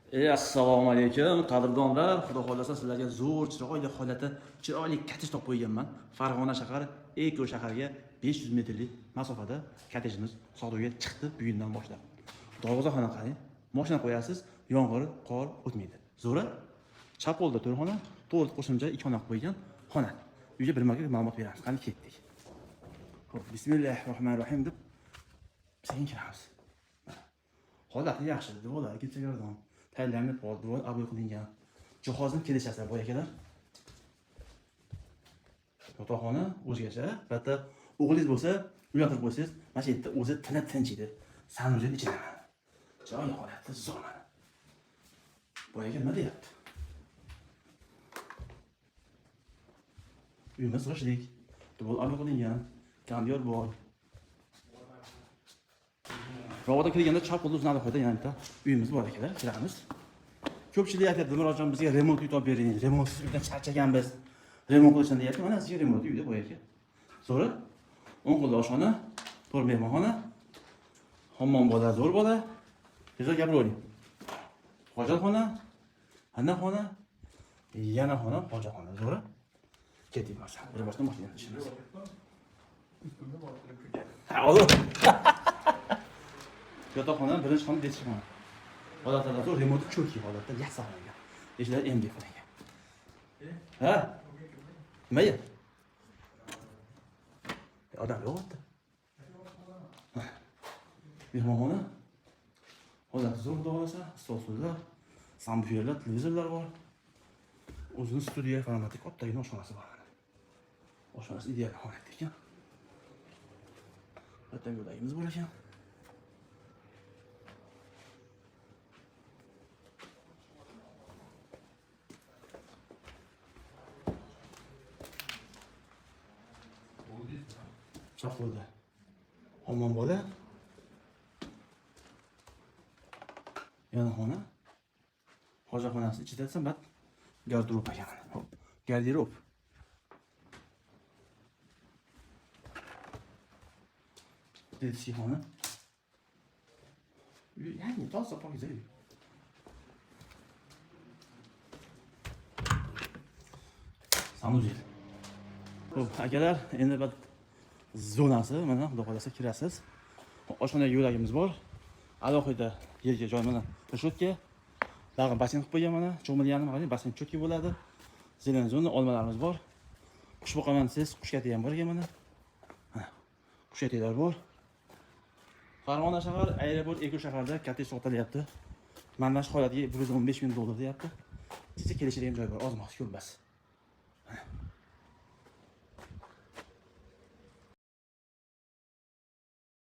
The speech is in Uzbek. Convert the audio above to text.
Assalomu alaykum qadrdonlar. Xudo xolasa sizlarga zo'r chiroyli holatda chiroyli kottej topib qo'yganman. Farg'ona shahar Eko shaharga 500 metrlik masofada kottejimiz sotuvga chiqdi bugundan boshlab. Darvozaxona qarang. Mashina qo'yasiz, yomg'ir, qor o'tmaydi. Zo'ra. Chap qo'lda to'rxona, to'rt qo'shimcha 2 xona qo'ygan xona. Uyga bir marta ma'lumot beramiz. Qani ketdik. Xo'p, bismillahirrohmanirrohim deb sekin kiramiz. Holati yaxshi, devorlar ketsalardan tayyorlanib qoldi, devor aboy qilingan. Jihozni kelishasiz boy akalar. Yotoqxona o'zgacha, albatta o'g'lingiz bo'lsa, uylantirib qo'ysangiz, mana shu yerda o'zi tinch edi. Sanuzil ichida. Chiroyli holatda zo'r. Boy aka nima deyapti? Uyimiz g'ishlik, devor aboy qilingan, kamyor bor. Ro'yxatga kirganda chap qo'lda uznadi qo'yda yana bitta uyimiz bor ekanlar, kiramiz. Ko'pchilik aytadi, Dilmurodjon bizga remont uy topib bering. Remontsiz uydan charchaganmiz. Remont qilishni deyapti. Mana sizga remont uyda bo'y aka. So'ra, 10 xil oshxona, 4 mehmonxona, hammom bola, zo'r bola. Tezroq gapiravering. Hojatxona, xona, yana xona, hojatxona, zo'ra. Ketdik bo'lsa. Bir boshdan boshlaymiz ishimiz. Ha, olur. Yotoqxona birinchi xona dechixona. Holatda zo'r remont cho'ki holatda yasalangan. Eshiklar MD qilingan. Ha? Nimaga? Odam yo'qda. Mehmonxona. Holatda zo'r xudo stol-stullar, sambuferlar, televizorlar bor. O'zining studiya informatik ottagina oshxonasi bor. Oshxonasi ideal holatda ekan. Bitta yo'lagimiz bor ekan. Chap qo'lda hammom bola, yana xona, hojatxonasi ichida sabat garderob ekan. Hop, garderob. Dechixona. Yani toza pokiza. Sanuzil. Hop, akalar, endi bir zonasi mana xudo xolasa kirasiz. Oshxonaga yo'lagimiz bor. Alohida yerga joy mana reshotka. Bag'in basen qilib qo'ygan mana, cho'milgani qarang, basen cho'ki bo'ladi. Zelen zona olmalarimiz bor. Qush boqaman siz, qush kati ham bor ekan mana. Ha. Qush katilar bor. Farg'ona shahar, aeroport Eko shaharda kottej sotilyapti. Mana shu holatiga $115 ming deyapti. Sizga kelishadigan joy bor, ozmoq ko'p bas.